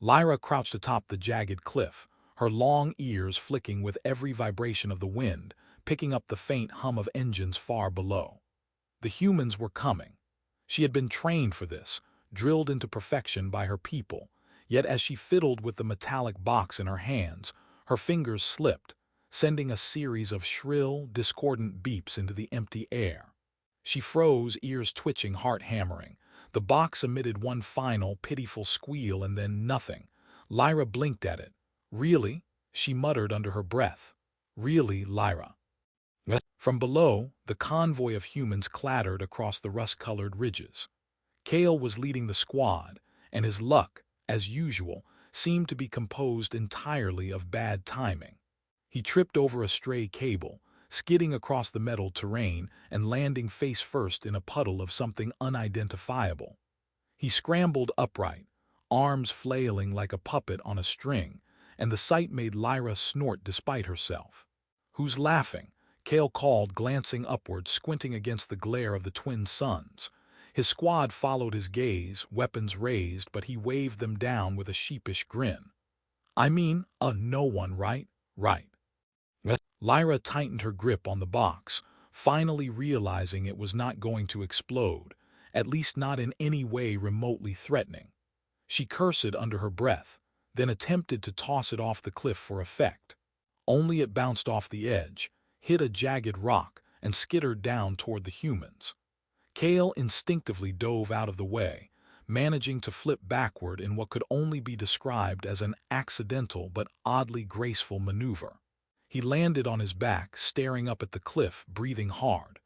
Lyra crouched atop the jagged cliff, her long ears flicking with every vibration of the wind, picking up the faint hum of engines far below. The humans were coming. She had been trained for this, drilled into perfection by her people, yet as she fiddled with the metallic box in her hands, her fingers slipped, sending a series of shrill, discordant beeps into the empty air. She froze, ears twitching, heart hammering. The box emitted one final, pitiful squeal and then nothing. Lyra blinked at it. "Really?" she muttered under her breath. "Really, Lyra?" From below, the convoy of humans clattered across the rust-colored ridges. Kale was leading the squad, and his luck, as usual, seemed to be composed entirely of bad timing. He tripped over a stray cable, skidding across the metal terrain and landing face first in a puddle of something unidentifiable. He scrambled upright, arms flailing like a puppet on a string, and the sight made Lyra snort despite herself. "Who's laughing?" Kale called, glancing upward, squinting against the glare of the twin suns. His squad followed his gaze, weapons raised, but he waved them down with a sheepish grin. "I mean, no one, right?" "Right." Lyra tightened her grip on the box, finally realizing it was not going to explode, at least not in any way remotely threatening. She cursed under her breath, then attempted to toss it off the cliff for effect. Only it bounced off the edge, hit a jagged rock, and skittered down toward the humans. Kale instinctively dove out of the way, managing to flip backward in what could only be described as an accidental but oddly graceful maneuver. He landed on his back, staring up at the cliff, breathing hard.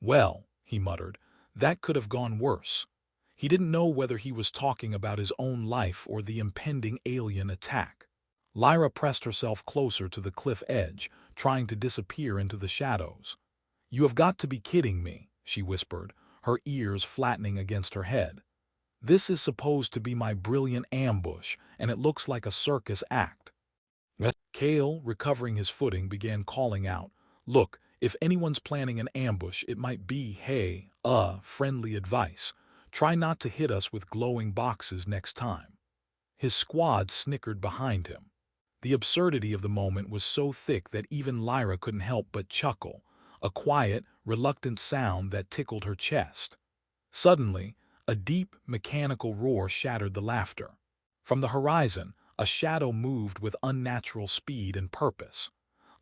"Well," he muttered, "that could have gone worse." He didn't know whether he was talking about his own life or the impending alien attack. Lyra pressed herself closer to the cliff edge, trying to disappear into the shadows. "You have got to be kidding me," she whispered, her ears flattening against her head. "This is supposed to be my brilliant ambush, and it looks like a circus act." Kale, recovering his footing, began calling out, "Look, if anyone's planning an ambush, it might be, hey, friendly advice. Try not to hit us with glowing boxes next time." His squad snickered behind him. The absurdity of the moment was so thick that even Lyra couldn't help but chuckle, a quiet, reluctant sound that tickled her chest. Suddenly, a deep, mechanical roar shattered the laughter. From the horizon, a shadow moved with unnatural speed and purpose.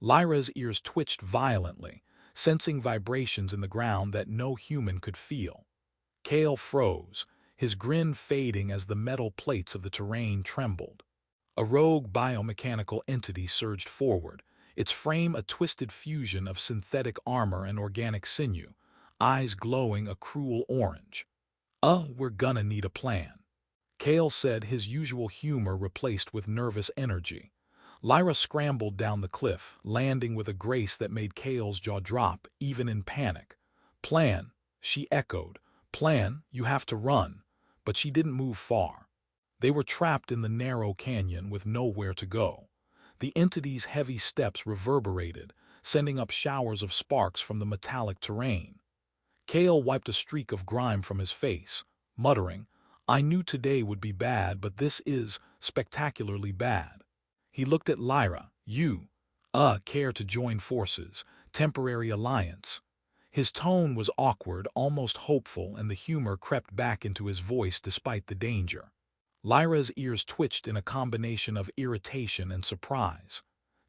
Lyra's ears twitched violently, sensing vibrations in the ground that no human could feel. Kale froze, his grin fading as the metal plates of the terrain trembled. A rogue biomechanical entity surged forward, its frame a twisted fusion of synthetic armor and organic sinew, eyes glowing a cruel orange. We're gonna need a plan," Kale said, his usual humor replaced with nervous energy. Lyra scrambled down the cliff, landing with a grace that made Kale's jaw drop, even in panic. "Plan," she echoed. "Plan, you have to run." But she didn't move far. They were trapped in the narrow canyon with nowhere to go. The entity's heavy steps reverberated, sending up showers of sparks from the metallic terrain. Kale wiped a streak of grime from his face, muttering, "I knew today would be bad, but this is spectacularly bad." He looked at Lyra. "You, care to join forces? Temporary alliance?" His tone was awkward, almost hopeful, and the humor crept back into his voice despite the danger. Lyra's ears twitched in a combination of irritation and surprise.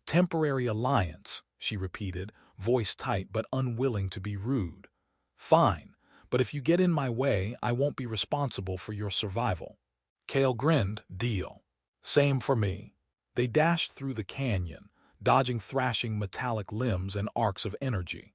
"Temporary alliance," she repeated, voice tight but unwilling to be rude. "Fine, but if you get in my way, I won't be responsible for your survival." Kale grinned. "Deal. Same for me." They dashed through the canyon, dodging thrashing metallic limbs and arcs of energy.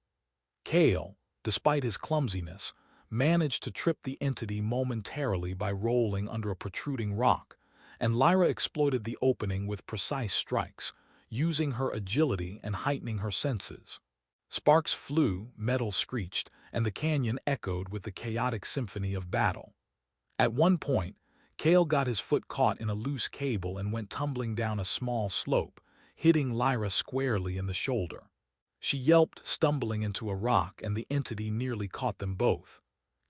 Kale, despite his clumsiness, managed to trip the entity momentarily by rolling under a protruding rock, and Lyra exploited the opening with precise strikes, using her agility and heightening her senses. Sparks flew, metal screeched, and the canyon echoed with the chaotic symphony of battle. At one point, Kale got his foot caught in a loose cable and went tumbling down a small slope, hitting Lyra squarely in the shoulder. She yelped, stumbling into a rock, and the entity nearly caught them both.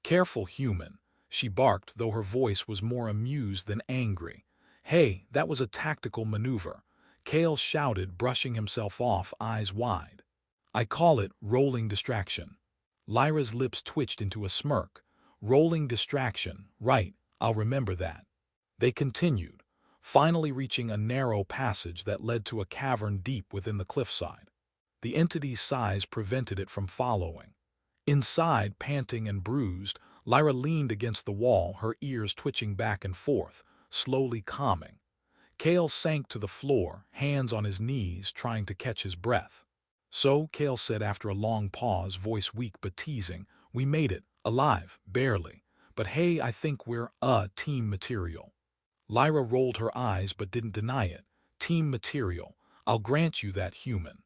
"Careful, human," she barked, though her voice was more amused than angry. Hey, that was a tactical maneuver, Kale shouted, brushing himself off, eyes wide. I call it rolling distraction. Lyra's lips twitched into a smirk. Rolling distraction, right, I'll remember that. They continued, finally reaching a narrow passage that led to a cavern deep within the cliffside. The entity's size prevented it from following. Inside, panting and bruised, Lyra leaned against the wall, her ears twitching back and forth, slowly calming. Kale sank to the floor, hands on his knees, trying to catch his breath. So, Kale said after a long pause, voice weak but teasing, we made it, alive, barely. But hey, I think we're, team material. Lyra rolled her eyes but didn't deny it. Team material, I'll grant you that, human.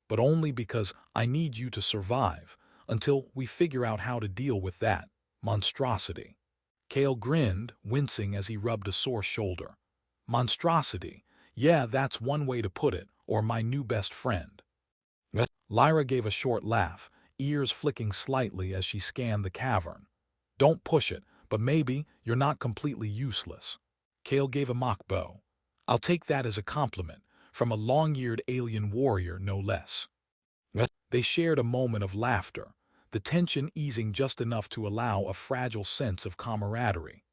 But only because I need you to survive, until we figure out how to deal with that monstrosity. Kale grinned, wincing as he rubbed a sore shoulder. Monstrosity, yeah, that's one way to put it, or my new best friend. Lyra gave a short laugh, ears flicking slightly as she scanned the cavern. Don't push it, but maybe you're not completely useless. Kale gave a mock bow. I'll take that as a compliment, from a long-eared alien warrior no less. They shared a moment of laughter, the tension easing just enough to allow a fragile sense of camaraderie.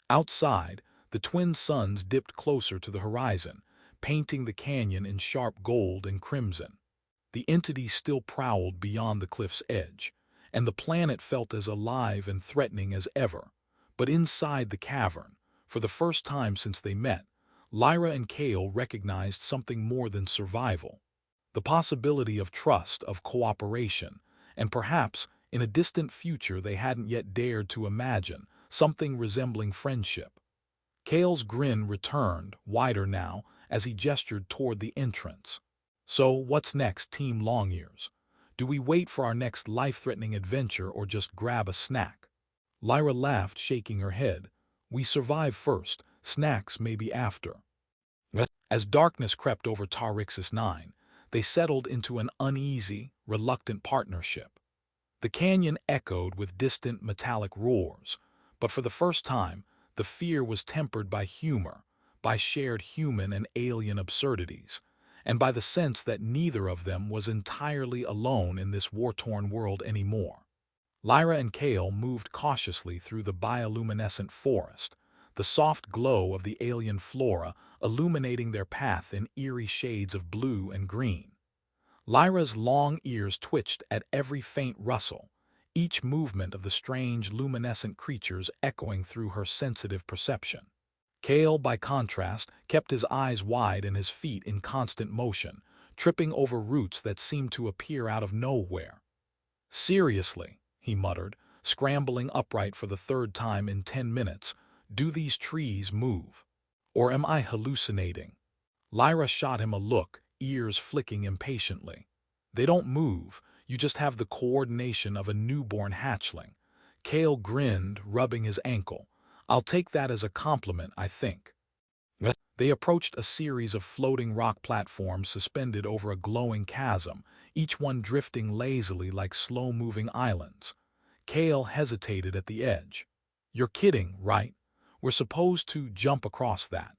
Outside, the twin suns dipped closer to the horizon, painting the canyon in sharp gold and crimson. The entity still prowled beyond the cliff's edge, and the planet felt as alive and threatening as ever. But inside the cavern, for the first time since they met, Lyra and Kale recognized something more than survival. The possibility of trust, of cooperation, and perhaps, in a distant future they hadn't yet dared to imagine, something resembling friendship. Kale's grin returned, wider now, as he gestured toward the entrance. So, what's next, Team Longears? Do we wait for our next life-threatening adventure or just grab a snack? Lyra laughed, shaking her head. We survive first, snacks maybe after. As darkness crept over Tarixis 9, they settled into an uneasy, reluctant partnership. The canyon echoed with distant metallic roars, but for the first time, the fear was tempered by humor, by shared human and alien absurdities, and by the sense that neither of them was entirely alone in this war-torn world anymore. Lyra and Kale moved cautiously through the bioluminescent forest, the soft glow of the alien flora illuminating their path in eerie shades of blue and green. Lyra's long ears twitched at every faint rustle, each movement of the strange luminescent creatures echoing through her sensitive perception. Kale, by contrast, kept his eyes wide and his feet in constant motion, tripping over roots that seemed to appear out of nowhere. Seriously, he muttered, scrambling upright for the third time in 10 minutes, do these trees move? Or am I hallucinating? Lyra shot him a look, ears flicking impatiently. They don't move, you just have the coordination of a newborn hatchling. Kale grinned, rubbing his ankle. I'll take that as a compliment, I think. They approached a series of floating rock platforms suspended over a glowing chasm, each one drifting lazily like slow-moving islands. Kale hesitated at the edge. You're kidding, right? We're supposed to jump across that.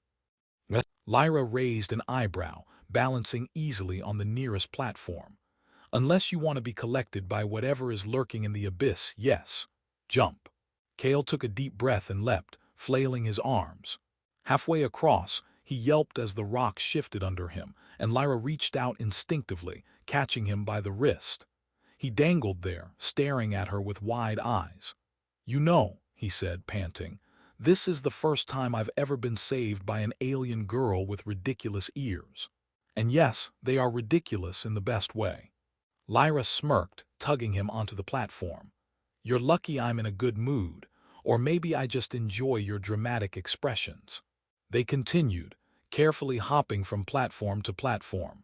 Lyra raised an eyebrow, balancing easily on the nearest platform. Unless you want to be collected by whatever is lurking in the abyss, yes. Jump. Kale took a deep breath and leapt, flailing his arms. Halfway across, he yelped as the rock shifted under him, and Lyra reached out instinctively, catching him by the wrist. He dangled there, staring at her with wide eyes. You know, he said, panting, this is the first time I've ever been saved by an alien girl with ridiculous ears. And yes, they are ridiculous in the best way. Lyra smirked, tugging him onto the platform. You're lucky I'm in a good mood, or maybe I just enjoy your dramatic expressions. They continued, carefully hopping from platform to platform.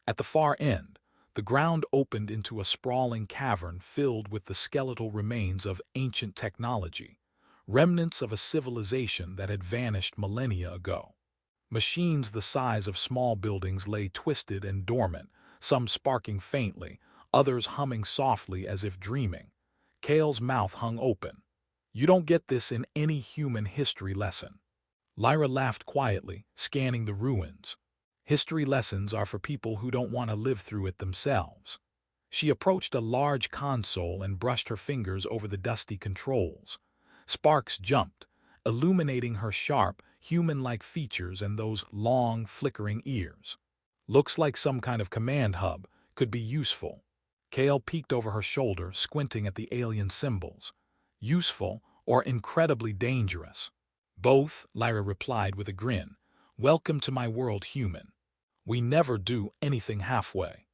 At the far end, the ground opened into a sprawling cavern filled with the skeletal remains of ancient technology, remnants of a civilization that had vanished millennia ago. Machines the size of small buildings lay twisted and dormant, some sparking faintly, others humming softly as if dreaming. Kale's mouth hung open. You don't get this in any human history lesson. Lyra laughed quietly, scanning the ruins. History lessons are for people who don't want to live through it themselves. She approached a large console and brushed her fingers over the dusty controls. Sparks jumped, illuminating her sharp, human-like features and those long, flickering ears. Looks like some kind of command hub, could be useful. Kale peeked over her shoulder, squinting at the alien symbols. Useful or incredibly dangerous? Both, Lyra replied with a grin. Welcome to my world, human. We never do anything halfway.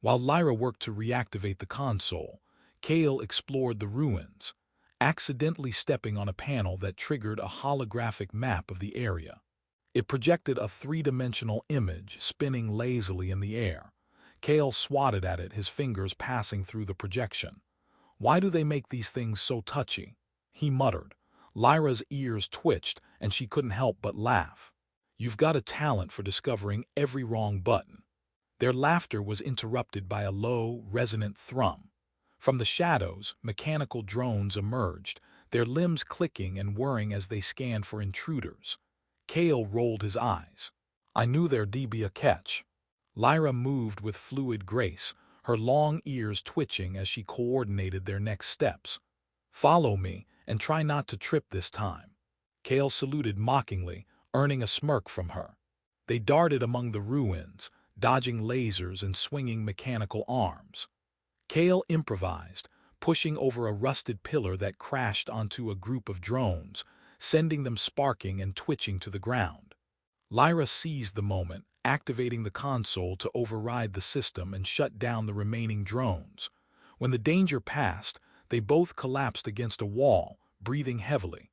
While Lyra worked to reactivate the console, Kale explored the ruins, accidentally stepping on a panel that triggered a holographic map of the area. It projected a three-dimensional image spinning lazily in the air. Kale swatted at it, his fingers passing through the projection. Why do they make these things so touchy? He muttered. Lyra's ears twitched, and she couldn't help but laugh. You've got a talent for discovering every wrong button. Their laughter was interrupted by a low, resonant thrum. From the shadows, mechanical drones emerged, their limbs clicking and whirring as they scanned for intruders. Kale rolled his eyes. I knew there'd be a catch. Lyra moved with fluid grace, her long ears twitching as she coordinated their next steps. Follow me, and try not to trip this time. Kale saluted mockingly, earning a smirk from her. They darted among the ruins, dodging lasers and swinging mechanical arms. Kale improvised, pushing over a rusted pillar that crashed onto a group of drones, sending them sparking and twitching to the ground. Lyra seized the moment, activating the console to override the system and shut down the remaining drones. When the danger passed, they both collapsed against a wall, breathing heavily.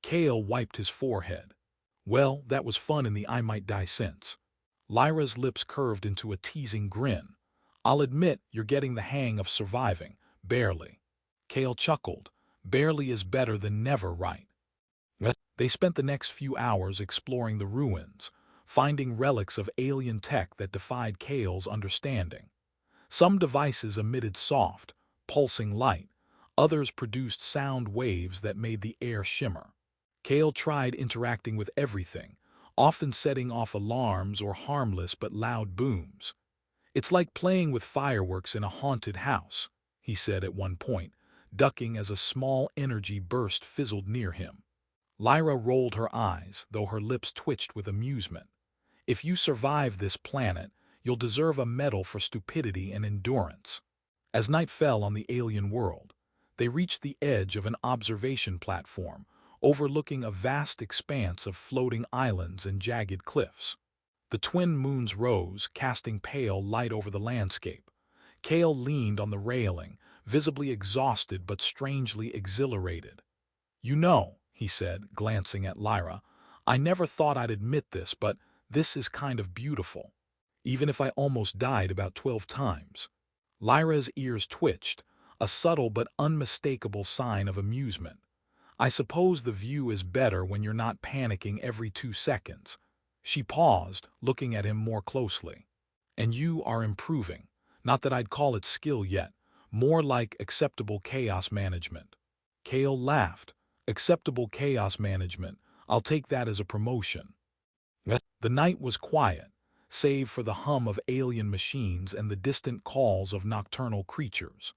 Kale wiped his forehead. Well, that was fun in the I might die sense. Lyra's lips curved into a teasing grin. I'll admit you're getting the hang of surviving, barely. Kale chuckled. Barely is better than never, right? They spent the next few hours exploring the ruins, finding relics of alien tech that defied Kale's understanding. Some devices emitted soft, pulsing light. Others produced sound waves that made the air shimmer. Kale tried interacting with everything, often setting off alarms or harmless but loud booms. It's like playing with fireworks in a haunted house, he said at one point, ducking as a small energy burst fizzled near him. Lyra rolled her eyes, though her lips twitched with amusement. If you survive this planet, you'll deserve a medal for stupidity and endurance. As night fell on the alien world, they reached the edge of an observation platform, overlooking a vast expanse of floating islands and jagged cliffs. The twin moons rose, casting pale light over the landscape. Kale leaned on the railing, visibly exhausted but strangely exhilarated. You know, he said, glancing at Lyra, I never thought I'd admit this, but this is kind of beautiful. Even if I almost died about 12 times. Lyra's ears twitched, a subtle but unmistakable sign of amusement. I suppose the view is better when you're not panicking every 2 seconds. She paused, looking at him more closely. And you are improving. Not that I'd call it skill yet, more like acceptable chaos management. Kale laughed. Acceptable chaos management. I'll take that as a promotion. The night was quiet, save for the hum of alien machines and the distant calls of nocturnal creatures.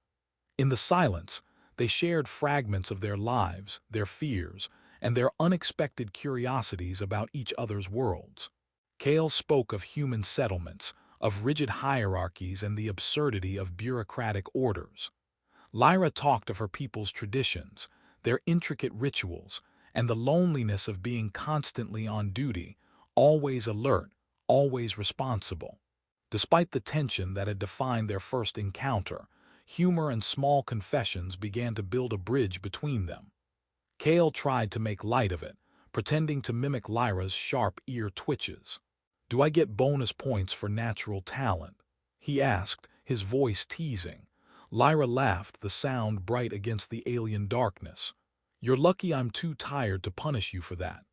In the silence, they shared fragments of their lives, their fears, and their unexpected curiosities about each other's worlds. Kale spoke of human settlements, of rigid hierarchies and the absurdity of bureaucratic orders. Lyra talked of her people's traditions, their intricate rituals, and the loneliness of being constantly on duty, always alert, always responsible. Despite the tension that had defined their first encounter, humor and small confessions began to build a bridge between them. Kale tried to make light of it, pretending to mimic Lyra's sharp ear twitches. Do I get bonus points for natural talent? He asked, his voice teasing. Lyra laughed, the sound bright against the alien darkness. You're lucky I'm too tired to punish you for that.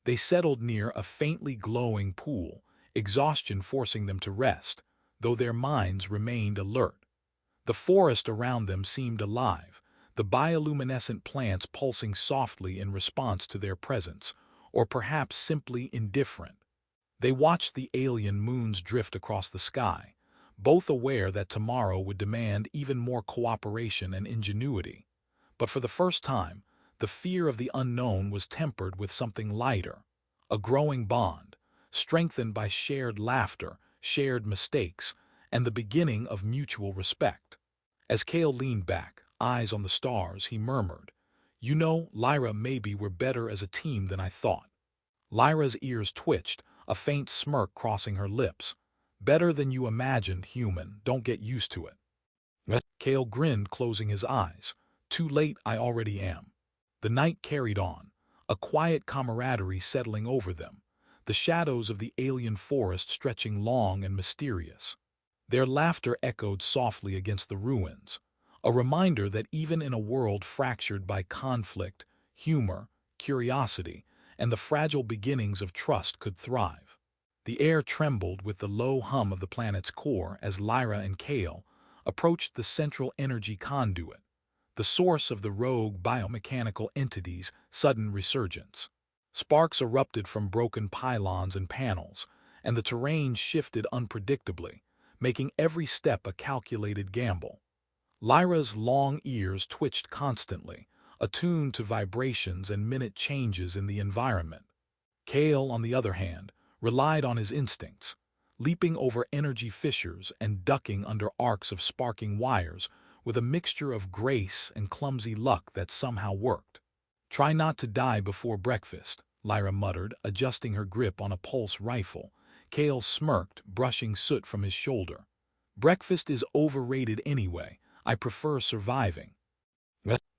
They settled near a faintly glowing pool, exhaustion forcing them to rest, though their minds remained alert. The forest around them seemed alive, the bioluminescent plants pulsing softly in response to their presence, or perhaps simply indifferent. They watched the alien moons drift across the sky, both aware that tomorrow would demand even more cooperation and ingenuity. But for the first time, the fear of the unknown was tempered with something lighter, a growing bond, strengthened by shared laughter, shared mistakes, and the beginning of mutual respect. As Kale leaned back, eyes on the stars, he murmured, "You know, Lyra, maybe we're better as a team than I thought." Lyra's ears twitched, a faint smirk crossing her lips. "Better than you imagined, human. Don't get used to it." Kale grinned, closing his eyes. "Too late, I already am." The night carried on, a quiet camaraderie settling over them, the shadows of the alien forest stretching long and mysterious. Their laughter echoed softly against the ruins, a reminder that even in a world fractured by conflict, humor, curiosity, and the fragile beginnings of trust could thrive. The air trembled with the low hum of the planet's core as Lyra and Kale approached the central energy conduit, the source of the rogue biomechanical entity's sudden resurgence. Sparks erupted from broken pylons and panels, and the terrain shifted unpredictably, making every step a calculated gamble. Lyra's long ears twitched constantly, attuned to vibrations and minute changes in the environment. Kale, on the other hand, relied on his instincts, leaping over energy fissures and ducking under arcs of sparking wires with a mixture of grace and clumsy luck that somehow worked. "Try not to die before breakfast," Lyra muttered, adjusting her grip on a pulse rifle. Kale smirked, brushing soot from his shoulder. "Breakfast is overrated anyway. I prefer surviving."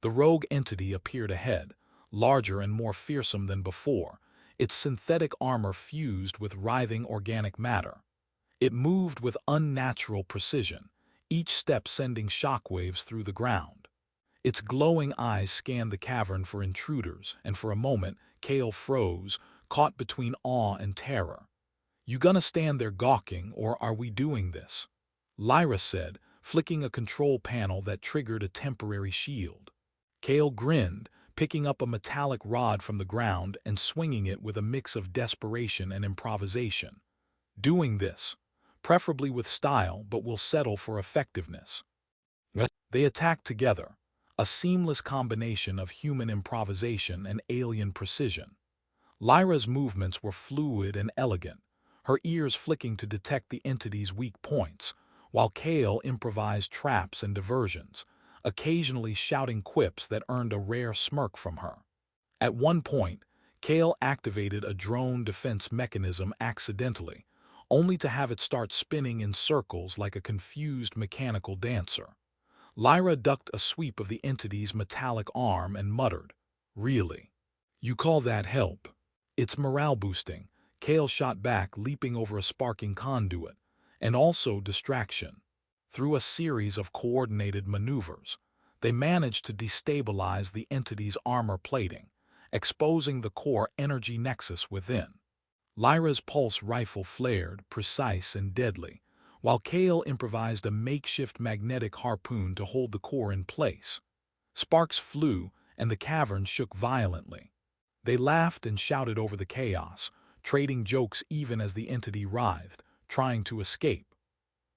The rogue entity appeared ahead, larger and more fearsome than before, its synthetic armor fused with writhing organic matter. It moved with unnatural precision, each step sending shockwaves through the ground. Its glowing eyes scanned the cavern for intruders, and for a moment, Kale froze, caught between awe and terror. "You gonna stand there gawking, or are we doing this?" Lyra said, flicking a control panel that triggered a temporary shield. Kale grinned, picking up a metallic rod from the ground and swinging it with a mix of desperation and improvisation. "Doing this, preferably with style, but we'll settle for effectiveness." They attacked together, a seamless combination of human improvisation and alien precision. Lyra's movements were fluid and elegant, her ears flicking to detect the entity's weak points, while Kale improvised traps and diversions, occasionally shouting quips that earned a rare smirk from her. At one point, Kale activated a drone defense mechanism accidentally, only to have it start spinning in circles like a confused mechanical dancer. Lyra ducked a sweep of the entity's metallic arm and muttered, "Really? You call that help?" "It's morale boosting," Kale shot back, leaping over a sparking conduit, "and also distraction." Through a series of coordinated maneuvers, they managed to destabilize the entity's armor plating, exposing the core energy nexus within. Lyra's pulse rifle flared, precise and deadly, while Kale improvised a makeshift magnetic harpoon to hold the core in place. Sparks flew, and the cavern shook violently. They laughed and shouted over the chaos, trading jokes even as the entity writhed, trying to escape.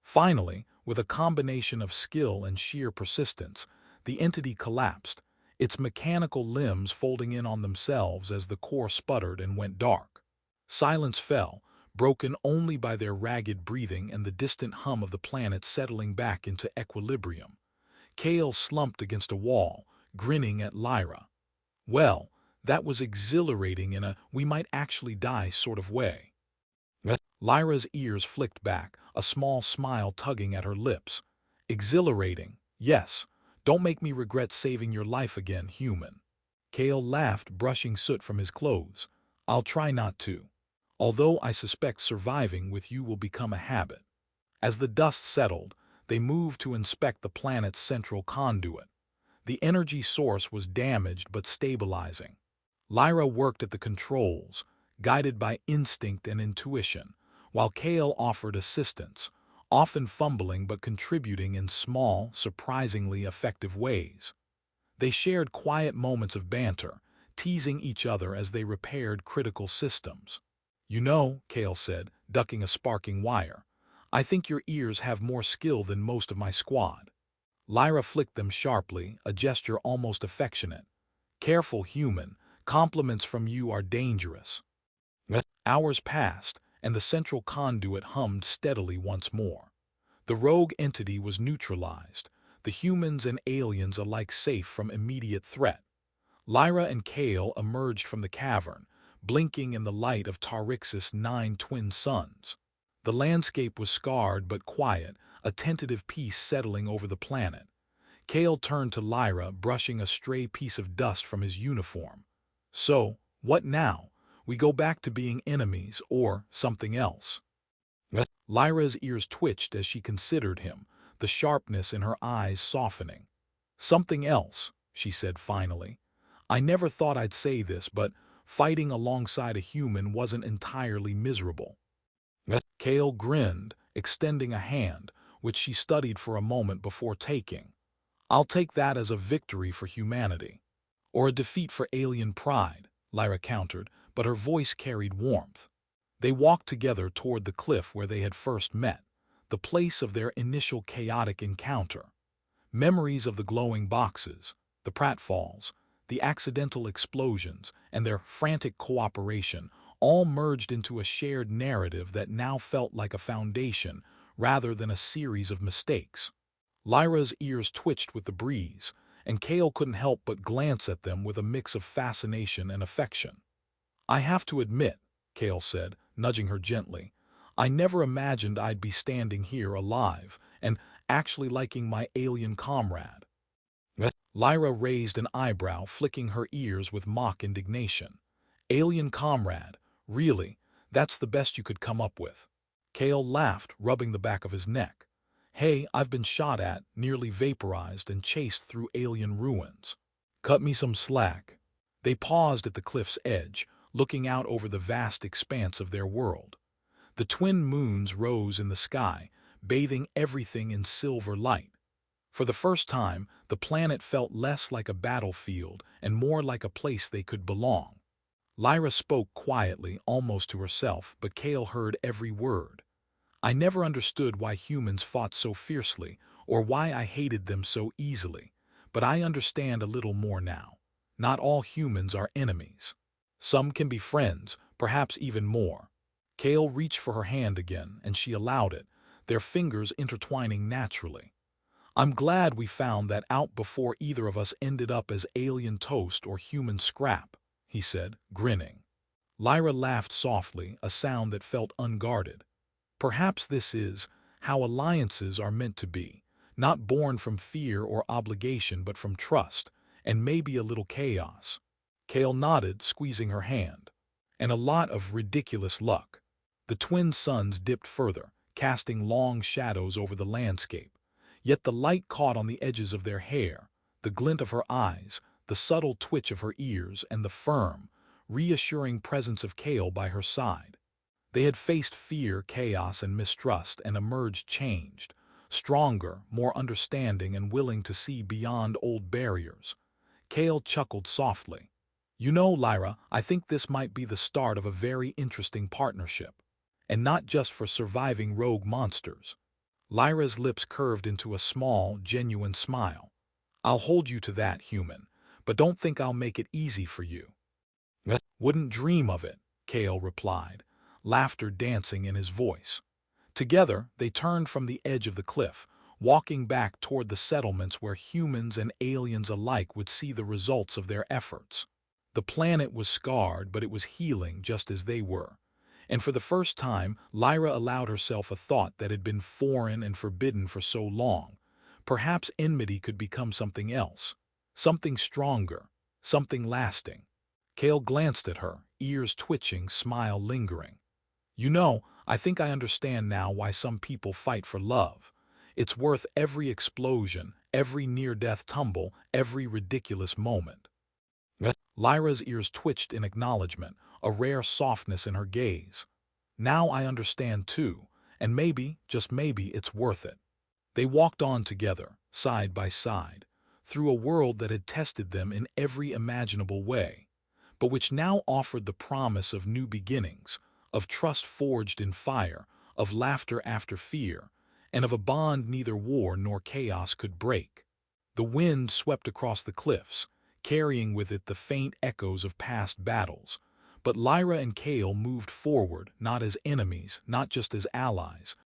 Finally, with a combination of skill and sheer persistence, the entity collapsed, its mechanical limbs folding in on themselves as the core sputtered and went dark. Silence fell, broken only by their ragged breathing and the distant hum of the planet settling back into equilibrium. Kale slumped against a wall, grinning at Lyra. "Well, that was exhilarating in a we might actually die sort of way." Lyra's ears flicked back, a small smile tugging at her lips. "Exhilarating, yes. Don't make me regret saving your life again, human." Kale laughed, brushing soot from his clothes. "I'll try not to. Although I suspect surviving with you will become a habit." As the dust settled, they moved to inspect the planet's central conduit. The energy source was damaged but stabilizing. Lyra worked at the controls, guided by instinct and intuition, while Kale offered assistance, often fumbling but contributing in small, surprisingly effective ways. They shared quiet moments of banter, teasing each other as they repaired critical systems. "You know," Kale said, ducking a sparking wire, "I think your ears have more skill than most of my squad." Lyra flicked them sharply, a gesture almost affectionate. "Careful, human. Compliments from you are dangerous." Hours passed, and the central conduit hummed steadily once more. The rogue entity was neutralized, the humans and aliens alike safe from immediate threat. Lyra and Kale emerged from the cavern, blinking in the light of Tarix's 9 twin suns. The landscape was scarred but quiet, a tentative peace settling over the planet. Kale turned to Lyra, brushing a stray piece of dust from his uniform. "So, what now? We go back to being enemies, or something else?" Lyra's ears twitched as she considered him, the sharpness in her eyes softening. "Something else," she said finally. "I never thought I'd say this, but fighting alongside a human wasn't entirely miserable." Kale grinned, extending a hand, which she studied for a moment before taking. "I'll take that as a victory for humanity." "Or a defeat for alien pride," Lyra countered, but her voice carried warmth. They walked together toward the cliff where they had first met, the place of their initial chaotic encounter. Memories of the glowing boxes, the pratfalls, the accidental explosions, and their frantic cooperation all merged into a shared narrative that now felt like a foundation rather than a series of mistakes. Lyra's ears twitched with the breeze, and Kale couldn't help but glance at them with a mix of fascination and affection. "I have to admit," Kale said, nudging her gently, "I never imagined I'd be standing here alive and actually liking my alien comrade." Lyra raised an eyebrow, flicking her ears with mock indignation. "Alien comrade? Really? That's the best you could come up with?" Kale laughed, rubbing the back of his neck. "Hey, I've been shot at, nearly vaporized, and chased through alien ruins. Cut me some slack." They paused at the cliff's edge, looking out over the vast expanse of their world. The twin moons rose in the sky, bathing everything in silver light. For the first time, the planet felt less like a battlefield and more like a place they could belong. Lyra spoke quietly, almost to herself, but Kale heard every word. "I never understood why humans fought so fiercely, or why I hated them so easily, but I understand a little more now. Not all humans are enemies. Some can be friends, perhaps even more." Kale reached for her hand again, and she allowed it, their fingers intertwining naturally. "I'm glad we found that out before either of us ended up as alien toast or human scrap," he said, grinning. Lyra laughed softly, a sound that felt unguarded. "Perhaps this is how alliances are meant to be, not born from fear or obligation but from trust, and maybe a little chaos." Kale nodded, squeezing her hand. "And a lot of ridiculous luck." The twin suns dipped further, casting long shadows over the landscape. Yet the light caught on the edges of their hair, the glint of her eyes, the subtle twitch of her ears, and the firm, reassuring presence of Kale by her side. They had faced fear, chaos, and mistrust and emerged changed, stronger, more understanding, and willing to see beyond old barriers. Kale chuckled softly. "You know, Lyra, I think this might be the start of a very interesting partnership. And not just for surviving rogue monsters." Lyra's lips curved into a small, genuine smile. "I'll hold you to that, human, but don't think I'll make it easy for you." "Wouldn't dream of it," Kale replied, laughter dancing in his voice. Together, they turned from the edge of the cliff, walking back toward the settlements where humans and aliens alike would see the results of their efforts. The planet was scarred, but it was healing just as they were. And for the first time, Lyra allowed herself a thought that had been foreign and forbidden for so long. Perhaps enmity could become something else. Something stronger. Something lasting. Kale glanced at her, ears twitching, smile lingering. "You know, I think I understand now why some people fight for love. It's worth every explosion, every near-death tumble, every ridiculous moment." Lyra's ears twitched in acknowledgement, a rare softness in her gaze. "Now I understand too, and maybe, just maybe, it's worth it." They walked on together, side by side, through a world that had tested them in every imaginable way. but which now offered the promise of new beginnings, of trust forged in fire, of laughter after fear, and of a bond neither war nor chaos could break. The wind swept across the cliffs, carrying with it the faint echoes of past battles, but Lyra and Cale moved forward not as enemies, not just as allies,